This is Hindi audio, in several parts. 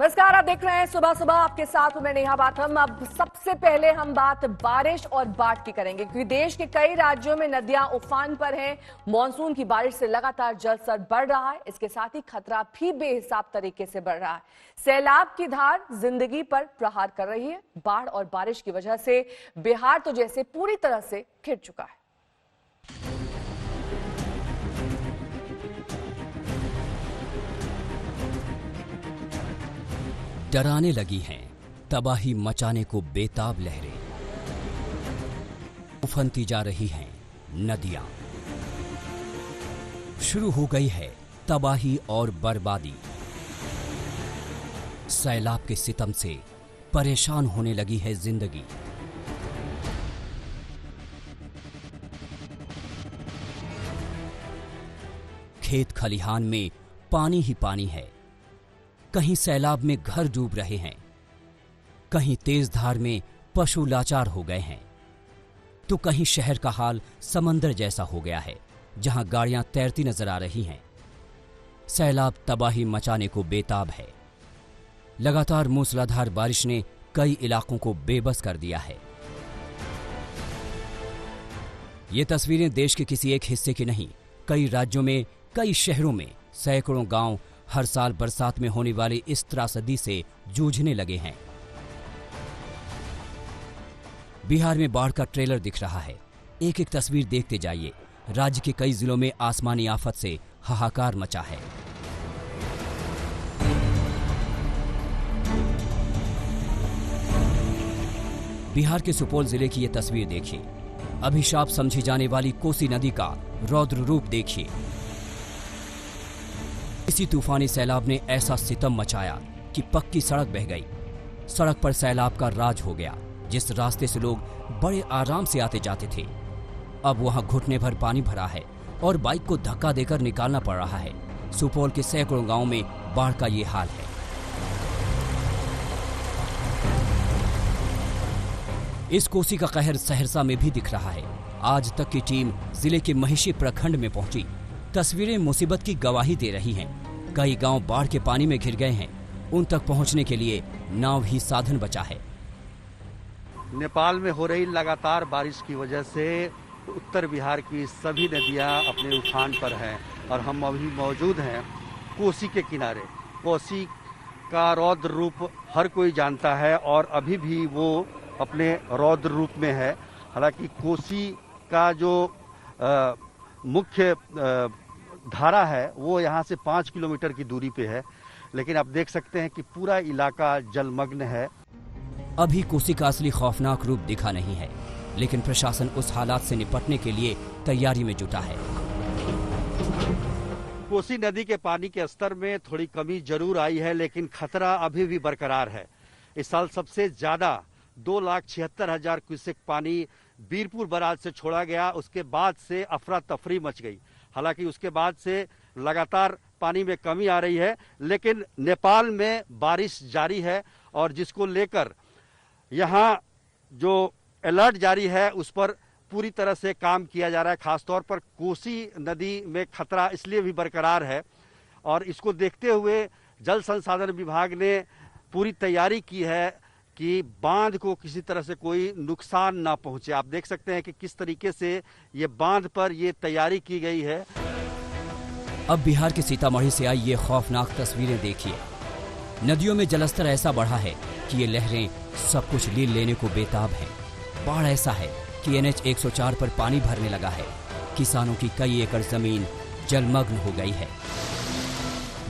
नमस्कार, आप देख रहे हैं सुबह सुबह, आपके साथ हूं मैं नेहा बाथम। अब सबसे पहले हम बात बारिश और बाढ़ की करेंगे, क्योंकि देश के कई राज्यों में नदियां उफान पर हैं। मॉनसून की बारिश से लगातार जल स्तर बढ़ रहा है, इसके साथ ही खतरा भी बेहिसाब तरीके से बढ़ रहा है। सैलाब की धार जिंदगी पर प्रहार कर रही है। बाढ़ और बारिश की वजह से बिहार तो जैसे पूरी तरह से घिर चुका है। डराने लगी हैं, तबाही मचाने को बेताब लहरें, उफनती जा रही हैं नदियां। शुरू हो गई है तबाही और बर्बादी। सैलाब के सितम से परेशान होने लगी है जिंदगी। खेत खलिहान में पानी ही पानी है। कहीं सैलाब में घर डूब रहे हैं, कहीं तेज धार में पशु लाचार हो गए हैं, तो कहीं शहर का हाल समंदर जैसा हो गया है, जहां गाड़ियां तैरती नजर आ रही हैं। सैलाब तबाही मचाने को बेताब है। लगातार मूसलाधार बारिश ने कई इलाकों को बेबस कर दिया है। ये तस्वीरें देश के किसी एक हिस्से की नहीं, कई राज्यों में, कई शहरों में सैकड़ों गांव हर साल बरसात में होने वाली इस त्रासदी से जूझने लगे हैं। बिहार में बाढ़ का ट्रेलर दिख रहा है। एक एक तस्वीर देखते जाइए। राज्य के कई जिलों में आसमानी आफत से हाहाकार मचा है। बिहार के सुपौल जिले की यह तस्वीर देखिए। अभिशाप समझी जाने वाली कोसी नदी का रौद्र रूप देखिए। इसी तूफानी सैलाब ने ऐसा सितम मचाया कि पक्की सड़क बह गई। सड़क पर सैलाब का राज हो गया। जिस रास्ते से लोग बड़े आराम से आते जाते थे, अब वहां घुटने भर पानी भरा है और बाइक को धक्का देकर निकालना पड़ रहा है। सुपौल के सैकड़ों गांवों में बाढ़ का ये हाल है। इस कोसी का कहर सहरसा में भी दिख रहा है। आज तक की टीम जिले के महिषी प्रखंड में पहुंची। तस्वीरें मुसीबत की गवाही दे रही हैं। कई गांव बाढ़ के पानी में घिर गए हैं। उन तक पहुंचने के लिए नाव ही साधन बचा है। नेपाल में हो रही लगातार बारिश की वजह से उत्तर बिहार की सभी नदियां अपने उफान पर हैं और हम अभी मौजूद हैं कोसी के किनारे। कोसी का रौद्र रूप हर कोई जानता है और अभी भी वो अपने रौद्र रूप में है। हालांकि कोसी का जो मुख्य धारा है वो यहाँ से 5 किलोमीटर की दूरी पे है, लेकिन आप देख सकते हैं कि पूरा इलाका जलमग्न है। अभी कोसी का असली खौफनाक रूप दिखा नहीं है, लेकिन प्रशासन उस हालात से निपटने के लिए तैयारी में जुटा है। कोसी नदी के पानी के स्तर में थोड़ी कमी जरूर आई है, लेकिन खतरा अभी भी बरकरार है। इस साल सबसे ज्यादा 2,76,000 क्यूसेक पानी बीरपुर बराज से छोड़ा गया। उसके बाद से अफरा तफरी मच गई। हालांकि उसके बाद से लगातार पानी में कमी आ रही है, लेकिन नेपाल में बारिश जारी है और जिसको लेकर यहाँ जो अलर्ट जारी है उस पर पूरी तरह से काम किया जा रहा है। खासतौर पर कोसी नदी में खतरा इसलिए भी बरकरार है और इसको देखते हुए जल संसाधन विभाग ने पूरी तैयारी की है कि बांध को किसी तरह से कोई नुकसान ना पहुंचे। आप देख सकते हैं कि किस तरीके से ये बांध पर ये तैयारी की गई है। अब बिहार के सीतामढ़ी से आई ये खौफनाक तस्वीरें देखिए। नदियों में जलस्तर ऐसा बढ़ा है कि ये लहरें सब कुछ लील लेने को बेताब हैं। बाढ़ ऐसा है कि NH 104 पर पानी भरने लगा है। किसानों की कई एकड़ जमीन जलमग्न हो गई है।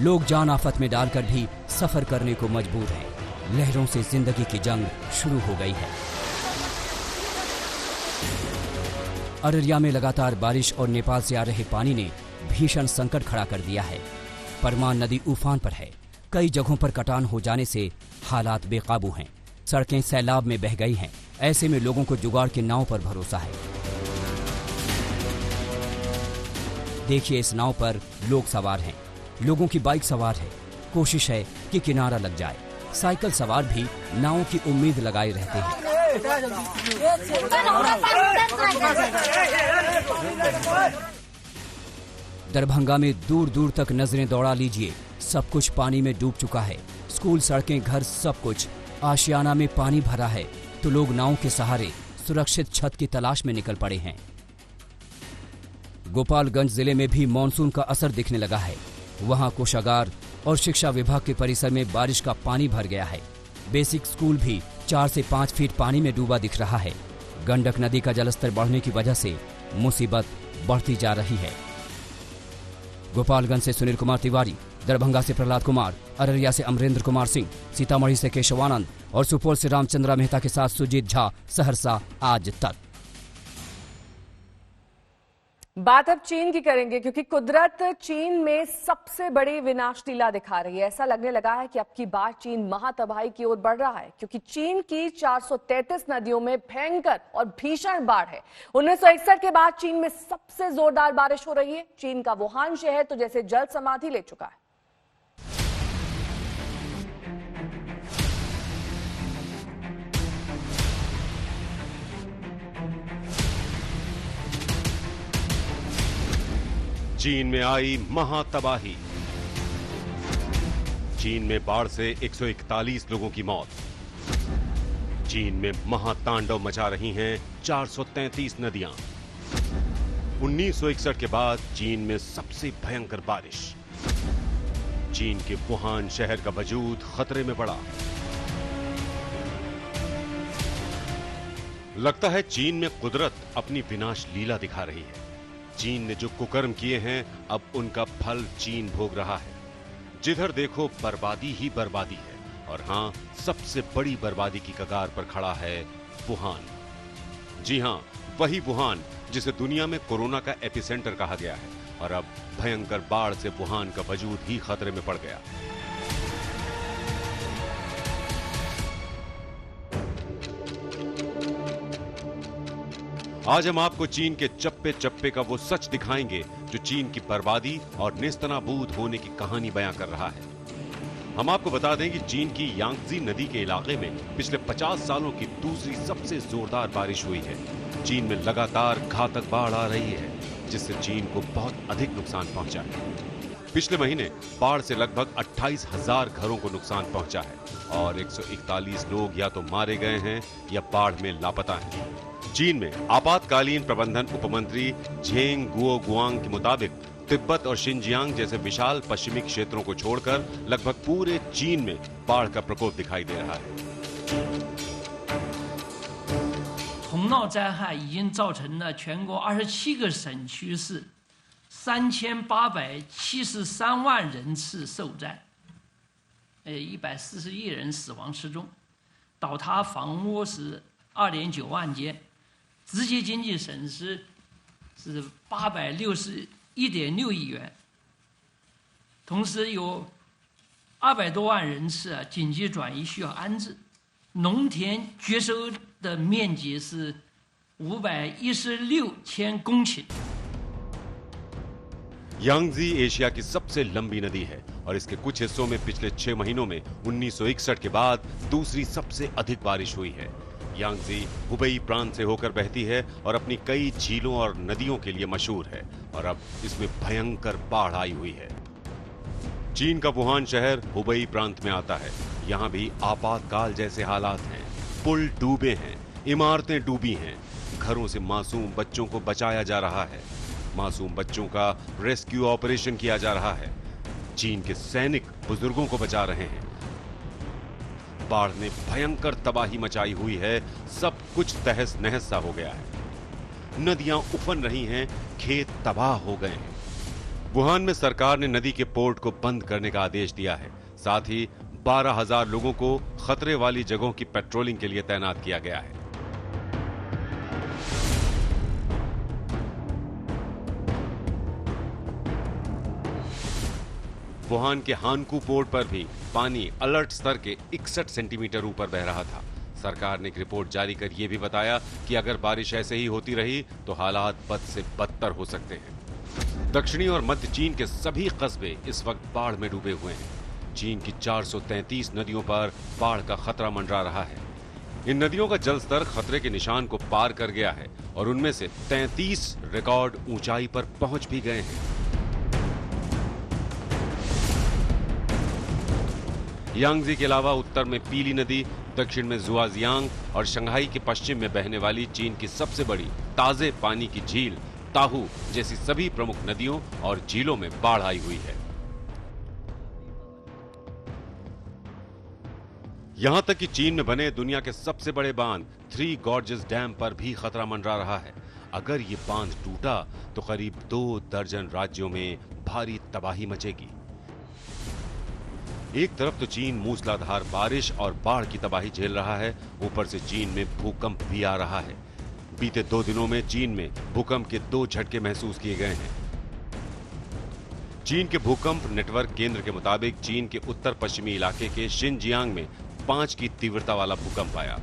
लोग जान आफत में डालकर भी सफर करने को मजबूर हैं। लहरों से जिंदगी की जंग शुरू हो गई है। अररिया में लगातार बारिश और नेपाल से आ रहे पानी ने भीषण संकट खड़ा कर दिया है। परमान नदी उफान पर है। कई जगहों पर कटान हो जाने से हालात बेकाबू हैं। सड़कें सैलाब में बह गई हैं। ऐसे में लोगों को जुगाड़ के नाव पर भरोसा है। देखिए, इस नाव पर लोग सवार हैं। लोगों की बाइक सवार है। कोशिश है कि किनारा लग जाए। साइकिल सवार भी नाव की उम्मीद लगाए रहते हैं। दरभंगा में दूर दूर तक नजरें दौड़ा लीजिए। सब कुछ पानी में डूब चुका है। स्कूल, सड़कें, घर, सब कुछ आशियाना में पानी भरा है, तो लोग नाव के सहारे सुरक्षित छत की तलाश में निकल पड़े हैं। गोपालगंज जिले में भी मानसून का असर दिखने लगा है। वहां कोषागार और शिक्षा विभाग के परिसर में बारिश का पानी भर गया है। बेसिक स्कूल भी 4 से 5 फीट पानी में डूबा दिख रहा है। गंडक नदी का जलस्तर बढ़ने की वजह से मुसीबत बढ़ती जा रही है। गोपालगंज से सुनील कुमार तिवारी, दरभंगा से प्रहलाद कुमार, अररिया से अमरेंद्र कुमार सिंह, सीतामढ़ी से केशवानंद और सुपौल से रामचंद्रा मेहता के साथ सुजीत झा, सहरसा आज तक। बात अब चीन की करेंगे, क्योंकि कुदरत चीन में सबसे बड़ी विनाश लीला दिखा रही है। ऐसा लगने लगा है कि अब की बार चीन महातबाही की ओर बढ़ रहा है, क्योंकि चीन की 433 नदियों में भयंकर और भीषण बाढ़ है। 1961 के बाद चीन में सबसे जोरदार बारिश हो रही है। चीन का वुहान शहर तो जैसे जल समाधि ले चुका है। चीन में आई महातबाही। चीन में बाढ़ से 141 लोगों की मौत। चीन में महातांडव मचा रही हैं 433 नदियां। 1961 के बाद चीन में सबसे भयंकर बारिश। चीन के वुहान शहर का वजूद खतरे में पड़ा। लगता है चीन में कुदरत अपनी विनाश लीला दिखा रही है। चीन ने जो कुकर्म किए हैं, अब उनका फल चीन भोग रहा है। जिधर देखो बर्बादी ही बर्बादी है। और हां, सबसे बड़ी बर्बादी की कगार पर खड़ा है वुहान। जी हां, वही वुहान जिसे दुनिया में कोरोना का एपिसेंटर कहा गया है। और अब भयंकर बाढ़ से वुहान का वजूद ही खतरे में पड़ गया। आज हम आपको चीन के चप्पे चप्पे का वो सच दिखाएंगे जो चीन की बर्बादी और नेस्तनाबूद होने की कहानी बयां कर रहा है। हम आपको बता दें कि चीन की यांगजी नदी के इलाके में पिछले 50 सालों की दूसरी सबसे जोरदार बारिश हुई है। चीन में लगातार घातक बाढ़ आ रही है, जिससे चीन को बहुत अधिक नुकसान पहुंचा है। पिछले महीने बाढ़ से लगभग 28,000 घरों को नुकसान पहुंचा है और 141 लोग या तो मारे गए हैं या बाढ़ में लापता हैं। चीन में आपातकालीन प्रबंधन उपमंत्री झेंग गुओगुआंग के मुताबिक तिब्बत और शिनजियांग जैसे विशाल पश्चिमी क्षेत्रों को छोड़कर लगभग पूरे चीन में बाढ़ का प्रकोप दिखाई दे रहा है। 洪涝灾害已经造成了全国27个省区市3873万人次受灾，140亿人死亡失踪，倒塌房屋是2.9万间，直接经济损失是861.6亿元。同时有200多万人次紧急转移需要安置，农田绝收的面积是516千公顷。 यांगजी एशिया की सबसे लंबी नदी है और इसके कुछ हिस्सों में पिछले 6 महीनों में 1961 के बाद दूसरी सबसे अधिक बारिश हुई है। यांगजी हुबेई प्रांत से होकर बहती है और अपनी कई झीलों और नदियों के लिए मशहूर है और अब इसमें भयंकर बाढ़ आई हुई है। चीन का वुहान शहर हुबेई प्रांत में आता है। यहाँ भी आपातकाल जैसे हालात हैं। पुल डूबे हैं, इमारतें डूबी हैं, घरों से मासूम बच्चों को बचाया जा रहा है। मासूम बच्चों का रेस्क्यू ऑपरेशन किया जा रहा है। चीन के सैनिक बुजुर्गों को बचा रहे हैं। बाढ़ ने भयंकर तबाही मचाई हुई है। सब कुछ तहस नहस सा हो गया है। नदियां उफन रही हैं, खेत तबाह हो गए हैं। वुहान में सरकार ने नदी के पोर्ट को बंद करने का आदेश दिया है। साथ ही 12,000 लोगों को खतरे वाली जगहों की पेट्रोलिंग के लिए तैनात किया गया है। वुहान के हानकू पोर्ट पर भी पानी अलर्ट स्तर के 61 सेंटीमीटर ऊपर बह रहा था। सरकार ने एक रिपोर्ट जारी कर यह भी बताया कि अगर बारिश ऐसे ही होती रही तो हालात बद से बदतर हो सकते हैं। दक्षिणी और मध्य चीन के सभी कस्बे इस वक्त बाढ़ में डूबे हुए हैं। चीन की 433 नदियों पर बाढ़ का खतरा मंडरा रहा है। इन नदियों का जलस्तर खतरे के निशान को पार कर गया है और उनमें से 33 रिकॉर्ड ऊंचाई पर पहुंच भी गए हैं। यांगजी के अलावा उत्तर में पीली नदी, दक्षिण में जुआजियांग और शंघाई के पश्चिम में बहने वाली चीन की सबसे बड़ी ताजे पानी की झील ताहू जैसी सभी प्रमुख नदियों और झीलों में बाढ़ आई हुई है। यहां तक कि चीन में बने दुनिया के सबसे बड़े बांध थ्री गॉर्जेस डैम पर भी खतरा मंडरा रहा है। अगर ये बांध टूटा तो करीब 2 दर्जन राज्यों में भारी तबाही मचेगी। एक तरफ तो चीन मूसलाधार बारिश और बाढ़ की तबाही झेल रहा है, ऊपर से चीन में भूकंप भी आ रहा है। बीते 2 दिनों में चीन में भूकंप के 2 झटके महसूस किए गए हैं। चीन के भूकंप नेटवर्क केंद्र के मुताबिक चीन के उत्तर पश्चिमी इलाके के शिनजियांग में 5 की तीव्रता वाला भूकंप आया।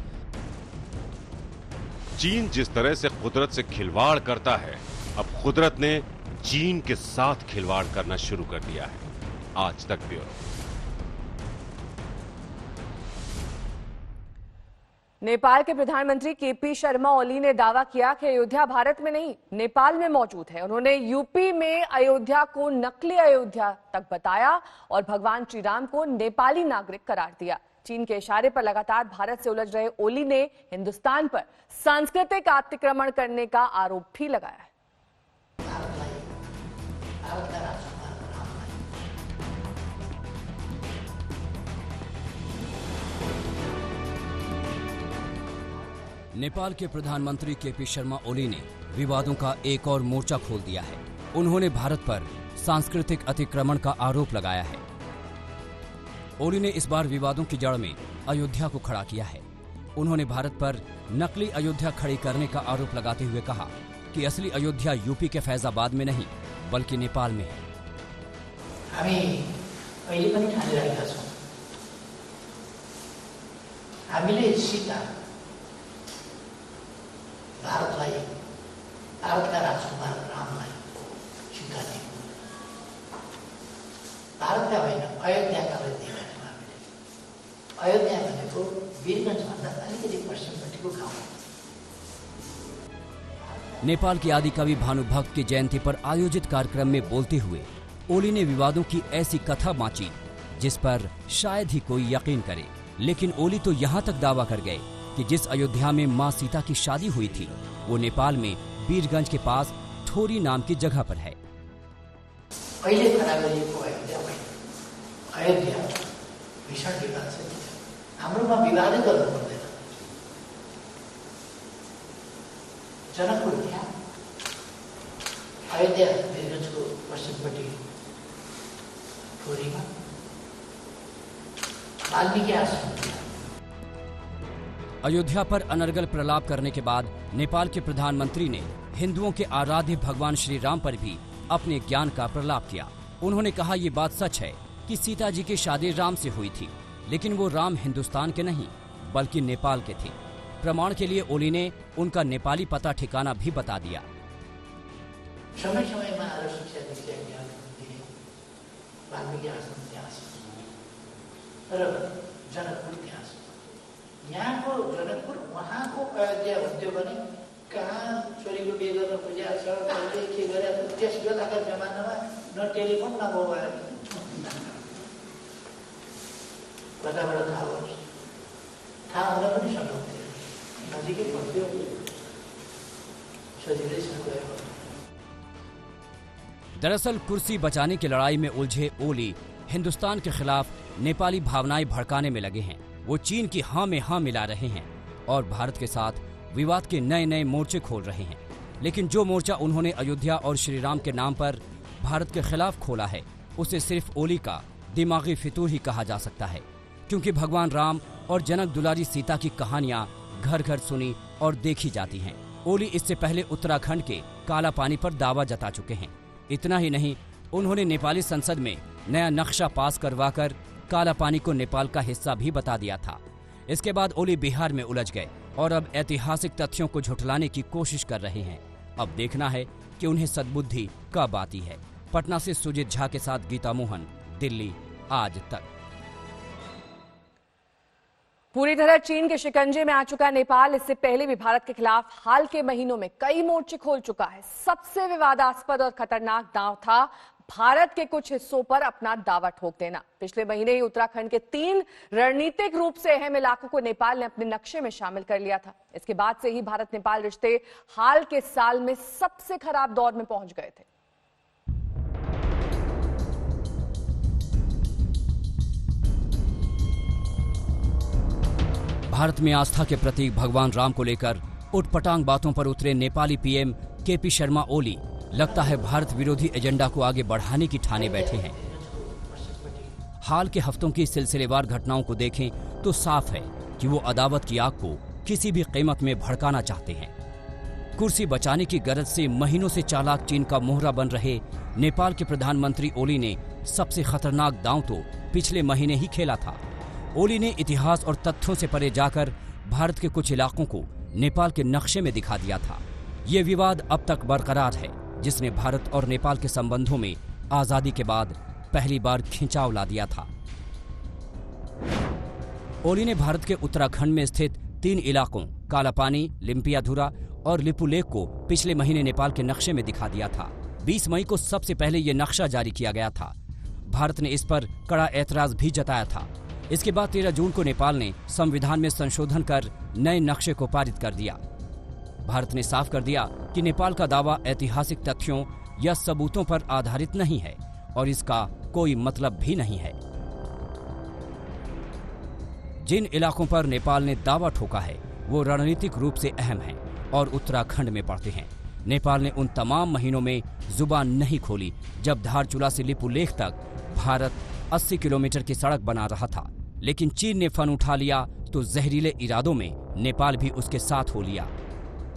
चीन जिस तरह से कुदरत से खिलवाड़ करता है, अब कुदरत ने चीन के साथ खिलवाड़ करना शुरू कर दिया है। आज तक ब्यूरो। नेपाल के प्रधानमंत्री केपी शर्मा ओली ने दावा किया कि अयोध्या भारत में नहीं, नेपाल में मौजूद है। उन्होंने यूपी में अयोध्या को नकली अयोध्या तक बताया और भगवान श्री राम को नेपाली नागरिक करार दिया। चीन के इशारे पर लगातार भारत से उलझ रहे ओली ने हिंदुस्तान पर सांस्कृतिक अतिक्रमण करने का आरोप भी लगाया है। नेपाल के प्रधानमंत्री केपी शर्मा ओली ने विवादों का एक और मोर्चा खोल दिया है। उन्होंने भारत पर सांस्कृतिक अतिक्रमण का आरोप लगाया है। ओली ने इस बार विवादों की जड़ में अयोध्या को खड़ा किया है। उन्होंने भारत पर नकली अयोध्या खड़ी करने का आरोप लगाते हुए कहा कि असली अयोध्या यूपी के फैजाबाद में नहीं बल्कि नेपाल में है। भारतलाई भारतका राजकुमार रामलाई स्वीकार दिएको, भारतका होइन अयोध्याका दिएको हामीले। अयोध्या भनेको वीरगंजभन्दा अलिकति पश्चिमपट्टिको गाउँ हो। नेपाल के आदि कवि भानुभक्त की जयंती पर आयोजित कार्यक्रम में बोलते हुए ओली ने विवादों की ऐसी कथा बांची जिस पर शायद ही कोई यकीन करे। लेकिन ओली तो यहाँ तक दावा कर गए कि जिस अयोध्या में मां सीता की शादी हुई थी वो नेपाल में वीरगंज के पास ठोरी नाम की जगह पर है। अहिले खडा गरिएको अयोध्या होइन, अयोध्या भीषण विवाद छ। हाम्रोमा विवादै गर्नु पर्दैन। जनकपुर त्यहाँ, अयोध्या वीरगंजको पश्चिमपट्टि ठोरीमा वाल्मीकि आश्रम। अयोध्या पर अनर्गल प्रलाप करने के बाद नेपाल के प्रधानमंत्री ने हिंदुओं के आराध्य भगवान श्री राम पर भी अपने ज्ञान का प्रलाप किया। उन्होंने कहा ये बात सच है कि सीता जी की शादी राम से हुई थी, लेकिन वो राम हिंदुस्तान के नहीं बल्कि नेपाल के थे। प्रमाण के लिए ओली ने उनका नेपाली पता ठिकाना भी बता दिया। समय समयमा आएर शिक्षा दीक्षा ज्ञान दिए, वाल्मीकि आश्रम त्यहाँ छ, तर जनकपुर त्यहाँ छ। यहाँको जनकपुर उहाँको अयोध्या हुन्थ्यो भने कहाँ छोरीको बिहे गर्न खोजेको छ, कहिले के गरेको, त्यस बेलाका जमानामा न टेलिफोन न मोबाइल, कताबाट थाहा होस्, थाहा हुन पनि सक्नुहुन्थ्यो, नजिकै पर्थ्यो, सजिलैसँग गयो। दरअसल कुर्सी बचाने की लड़ाई में उलझे ओली हिंदुस्तान के खिलाफ नेपाली भावनाएं भड़काने में लगे हैं। वो चीन की हाँ में हाँ मिला रहे हैं और भारत के साथ विवाद के नए नए मोर्चे खोल रहे हैं। लेकिन जो मोर्चा उन्होंने अयोध्या और श्री राम के नाम पर भारत के खिलाफ खोला है उसे सिर्फ ओली का दिमागी फितूर ही कहा जा सकता है, क्योंकि भगवान राम और जनक दुलारी सीता की कहानियां घर घर सुनी और देखी जाती हैं। ओली इससे पहले उत्तराखंड के काला पानी पर दावा जता चुके हैं। इतना ही नहीं, उन्होंने नेपाली संसद में नया नक्शा पास करवाकर काला पानी को नेपाल का हिस्सा भी बता दिया था। इसके बाद ओली बिहार में उलझ गए और अब ऐतिहासिक तथ्यों को झुठलाने की कोशिश कर रहे हैं। अब देखना है कि उन्हें सद्बुद्धि कब आती है। पटना से सुजीत झा के साथ गीता मोहन, दिल्ली आज तक। पूरी तरह चीन के शिकंजे में आ चुका नेपाल इससे पहले भी भारत के खिलाफ हाल के महीनों में कई मोर्चे खोल चुका है। सबसे विवादास्पद और खतरनाक दांव था भारत के कुछ हिस्सों पर अपना दावा ठोक देना। पिछले महीने ही उत्तराखंड के 3 रणनीतिक रूप से अहम इलाकों को नेपाल ने अपने नक्शे में शामिल कर लिया था। इसके बाद से ही भारत नेपाल रिश्ते हाल के साल में सबसे खराब दौर में पहुंच गए थे। भारत में आस्था के प्रतीक भगवान राम को लेकर उटपटांग बातों पर उतरे नेपाली पीएम केपी शर्मा ओली लगता है भारत विरोधी एजेंडा को आगे बढ़ाने की ठाने बैठे हैं। हाल के हफ्तों की सिलसिलेवार घटनाओं को देखें तो साफ है कि वो अदावत की आग को किसी भी कीमत में भड़काना चाहते हैं। कुर्सी बचाने की गरज से महीनों से चालाक चीन का मोहरा बन रहे नेपाल के प्रधानमंत्री ओली ने सबसे खतरनाक दांव तो पिछले महीने ही खेला था। ओली ने इतिहास और तथ्यों से परे जाकर भारत के कुछ इलाकों को नेपाल के नक्शे में दिखा दिया था। ये विवाद अब तक बरकरार है, जिसने भारत और नेपाल के संबंधों में आजादी के बाद पहली बार खिंचाव ला दिया था। ओली ने भारत के उत्तराखंड में स्थित 3 इलाकों कालापानी, लिम्पियाधुरा और लिपुलेख को पिछले महीने नेपाल के नक्शे में दिखा दिया था। 20 मई को सबसे पहले ये नक्शा जारी किया गया था। भारत ने इस पर कड़ा ऐतराज भी जताया था। इसके बाद 13 जून को नेपाल ने संविधान में संशोधन कर नए नक्शे को पारित कर दिया। भारत ने साफ कर दिया कि नेपाल का दावा ऐतिहासिक तथ्यों या सबूतों पर आधारित नहीं है और इसका कोई मतलब भी नहीं है। जिन इलाकों पर नेपाल ने दावा ठोका है वो रणनीतिक रूप से अहम हैं और उत्तराखंड में पड़ते हैं। नेपाल ने उन तमाम महीनों में जुबान नहीं खोली जब धारचूला से लिपुलेख तक भारत 80 किलोमीटर की सड़क बना रहा था, लेकिन चीन ने फन उठा लिया तो जहरीले इरादों में नेपाल भी उसके साथ हो लिया।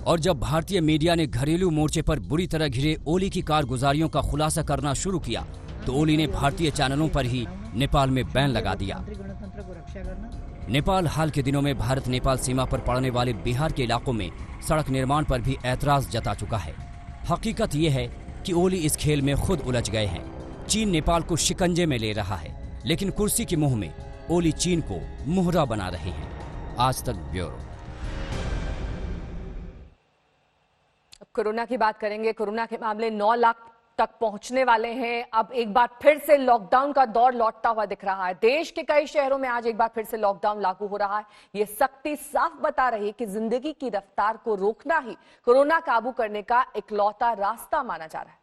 और जब भारतीय मीडिया ने घरेलू मोर्चे पर बुरी तरह घिरे ओली की कारगुजारियों का खुलासा करना शुरू किया तो ओली ने भारतीय चैनलों पर ही नेपाल में बैन लगा दिया। नेपाल हाल के दिनों में भारत नेपाल सीमा पर पड़ने वाले बिहार के इलाकों में सड़क निर्माण पर भी ऐतराज जता चुका है। हकीकत ये है कि ओली इस खेल में खुद उलझ गए हैं। चीन नेपाल को शिकंजे में ले रहा है, लेकिन कुर्सी की मुंह में ओली चीन को मुहरा बना रहे हैं। आज तक ब्यूरो। अब कोरोना की बात करेंगे। कोरोना के मामले 9 लाख तक पहुंचने वाले हैं। अब एक बार फिर से लॉकडाउन का दौर लौटता हुआ दिख रहा है। देश के कई शहरों में आज एक बार फिर से लॉकडाउन लागू हो रहा है। ये सख्ती साफ बता रही है कि जिंदगी की रफ्तार को रोकना ही कोरोना काबू करने का इकलौता रास्ता माना जा रहा है।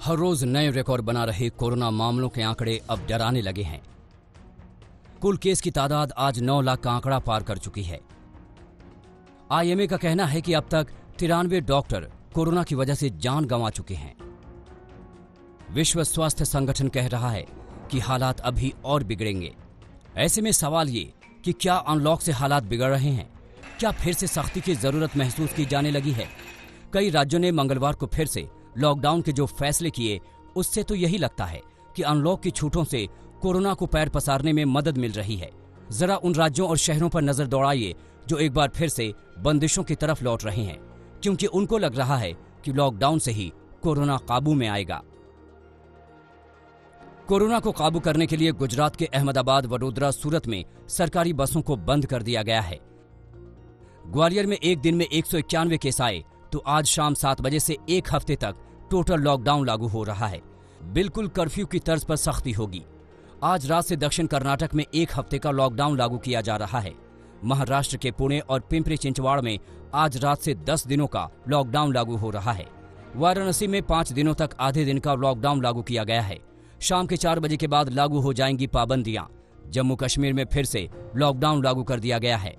हर रोज नए रिकॉर्ड बना रहे कोरोना मामलों के आंकड़े अब डराने लगे हैं। कुल केस की तादाद आज 9 लाख का आंकड़ा पार कर चुकी है। आईएमए का कहना है कि अब तक 93 डॉक्टर कोरोना की वजह से जान गंवा चुके हैं। विश्व स्वास्थ्य संगठन कह रहा है कि हालात अभी और बिगड़ेंगे। ऐसे में सवाल ये कि क्या अनलॉक से हालात बिगड़ रहे हैं? क्या फिर से सख्ती की जरूरत महसूस की जाने लगी है? कई राज्यों ने मंगलवार को फिर से लॉकडाउन के जो फैसले किए उससे तो यही लगता है कि अनलॉक की छूटों से कोरोना को पैर पसारने में मदद मिल रही है। जरा उन राज्यों और शहरों पर नजर दौड़ाइए जो एक बार फिर से बंदिशों की तरफ लौट रहे हैं, क्योंकि उनको लग रहा है कि लॉकडाउन से ही कोरोना काबू में आएगा। कोरोना को काबू करने के लिए गुजरात के अहमदाबाद, वडोदरा, सूरत में सरकारी बसों को बंद कर दिया गया है। ग्वालियर में एक दिन में 191 केस आए तो आज शाम 7 बजे से 1 हफ्ते तक टोटल लॉकडाउन लागू हो रहा है। बिल्कुल कर्फ्यू की तर्ज पर सख्ती होगी। आज रात से दक्षिण कर्नाटक में 1 हफ्ते का लॉकडाउन लागू किया जा रहा है। महाराष्ट्र के पुणे और पिंपरी चिंचवाड़ में आज रात से 10 दिनों का लॉकडाउन लागू हो रहा है। वाराणसी में 5 दिनों तक आधे दिन का लॉकडाउन लागू किया गया है। शाम के 4 बजे के बाद लागू हो जाएंगी पाबंदियां। जम्मू कश्मीर में फिर से लॉकडाउन लागू कर दिया गया है।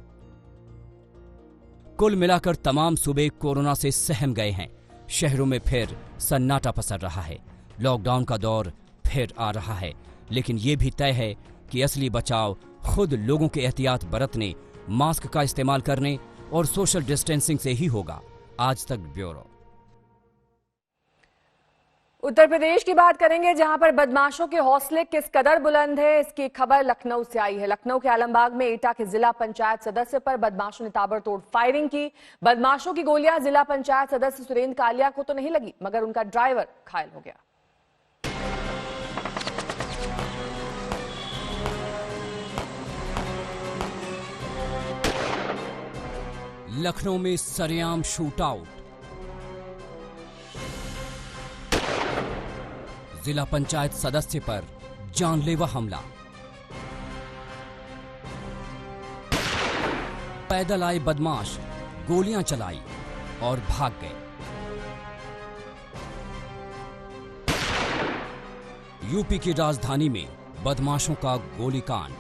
कुल मिलाकर तमाम सूबे कोरोना से सहम गए हैं। शहरों में फिर सन्नाटा पसर रहा है। लॉकडाउन का दौर फिर आ रहा है, लेकिन ये भी तय है कि असली बचाव खुद लोगों के एहतियात बरतने, मास्क का इस्तेमाल करने और सोशल डिस्टेंसिंग से ही होगा। आज तक ब्यूरो। उत्तर प्रदेश की बात करेंगे, जहां पर बदमाशों के हौसले किस कदर बुलंद है, इसकी खबर लखनऊ से आई है। लखनऊ के आलमबाग में एटा के जिला पंचायत सदस्य पर बदमाशों ने ताबड़तोड़ फायरिंग की। बदमाशों की गोलियां जिला पंचायत सदस्य सुरेंद्र कालिया को तो नहीं लगी, मगर उनका ड्राइवर घायल हो गया। लखनऊ में सरेआम शूटआउट। जिला पंचायत सदस्य पर जानलेवा हमला। पैदल आए बदमाश गोलियां चलाई और भाग गए। यूपी की राजधानी में बदमाशों का गोलीकांड।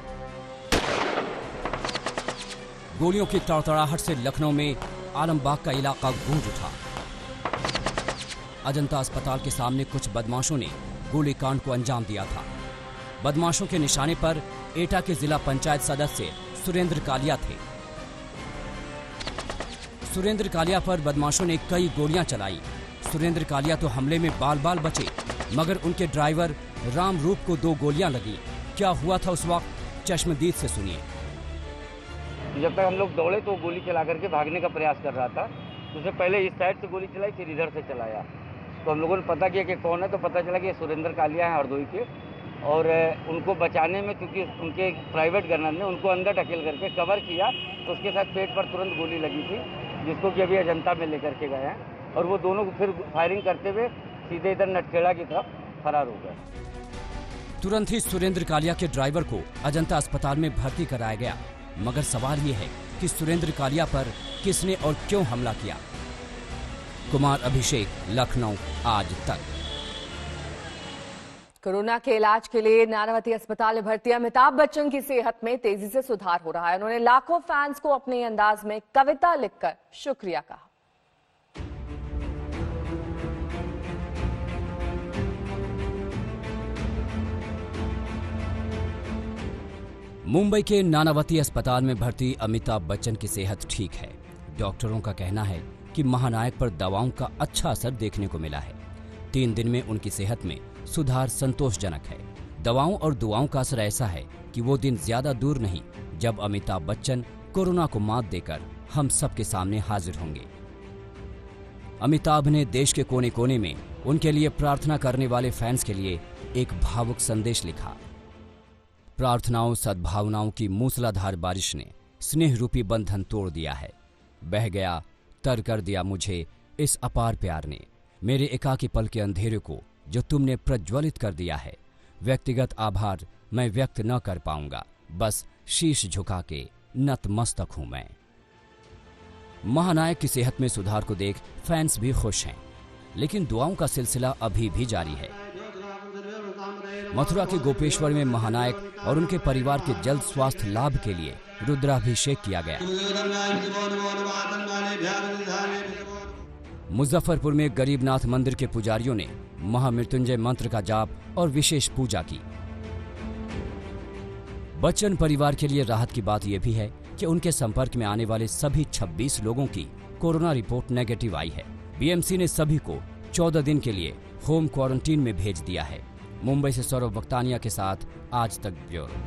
गोलियों की तड़तड़ाहट से लखनऊ में आलमबाग का इलाका गूंज उठा। अजंता अस्पताल के सामने कुछ बदमाशों ने गोलीकांड को अंजाम दिया था। बदमाशों के निशाने पर एटा के जिला पंचायत सदस्य सुरेंद्र कालिया थे। सुरेंद्र कालिया पर बदमाशों ने कई गोलियां चलाई। सुरेंद्र कालिया तो हमले में बाल बाल बचे, मगर उनके ड्राइवर रामरूप को 2 गोलियां लगी। क्या हुआ था उस वक्त, चश्मदीद से सुनिए। जब तक हम लोग दौड़े तो गोली चला करके भागने का प्रयास कर रहा था। उससे पहले इस साइड से गोली चलाई, फिर इधर से चलाया। तो हम लोगों ने पता किया कि कौन है, तो पता चला कि ये सुरेंद्र कालिया हैं हरदोई के। और उनको बचाने में, क्योंकि उनके प्राइवेट गनर ने उनको अंदर ढकेल करके कवर किया, तो उसके साथ पेट पर तुरंत गोली लगी थी, जिसको कि अभी अजंता में लेकर के गए हैं। और वो दोनों फिर फायरिंग करते हुए सीधे इधर नटखेड़ा की तरफ फरार हो गए। तुरंत ही सुरेंद्र कालिया के ड्राइवर को अजंता अस्पताल में भर्ती कराया गया, मगर सवाल ये है कि सुरेंद्र कालिया पर किसने और क्यों हमला किया। कुमार अभिषेक, लखनऊ, आज तक। कोरोना के इलाज के लिए नानावती अस्पताल में भर्ती अमिताभ बच्चन की सेहत में तेजी से सुधार हो रहा है। उन्होंने लाखों फैंस को अपने अंदाज में कविता लिखकर शुक्रिया कहा। मुंबई के नानावती अस्पताल में भर्ती अमिताभ बच्चन की सेहत ठीक है। डॉक्टरों का कहना है कि महानायक पर दवाओं का अच्छा असर देखने को मिला है। 3 दिन में उनकी सेहत में सुधार संतोषजनक है। दवाओं और दुआओं का असर ऐसा है कि वो दिन ज्यादा दूर नहीं जब अमिताभ बच्चन कोरोना को मात देकर हम सबके सामने हाजिर होंगे। अमिताभ ने देश के कोने कोने में उनके लिए प्रार्थना करने वाले फैंस के लिए एक भावुक संदेश लिखा। प्रार्थनाओं, सद्भावनाओं की मूसलाधार बारिश ने स्नेह रूपी बंधन तोड़ दिया है। बह गया, तर कर दिया मुझे इस अपार प्यार ने, मेरे एकाकी पल के अंधेरे को जो तुमने प्रज्वलित कर दिया है। व्यक्तिगत आभार मैं व्यक्त न कर पाऊंगा, बस शीश झुका के नतमस्तक हूं मैं। महानायक की सेहत में सुधार को देख फैंस भी खुश हैं, लेकिन दुआओं का सिलसिला अभी भी जारी है। मथुरा के गोपेश्वर में महानायक और उनके परिवार के जल्द स्वास्थ्य लाभ के लिए रुद्राभिषेक किया गया। मुजफ्फरपुर में गरीबनाथ मंदिर के पुजारियों ने महामृत्युंजय मंत्र का जाप और विशेष पूजा की। बच्चन परिवार के लिए राहत की बात यह भी है कि उनके संपर्क में आने वाले सभी 26 लोगों की कोरोना रिपोर्ट नेगेटिव आई है। बीएमसी ने सभी को 14 दिन के लिए होम क्वारंटीन में भेज दिया है। मुंबई से सौरभ बख्तानिया के साथ आज तक ब्यूरो।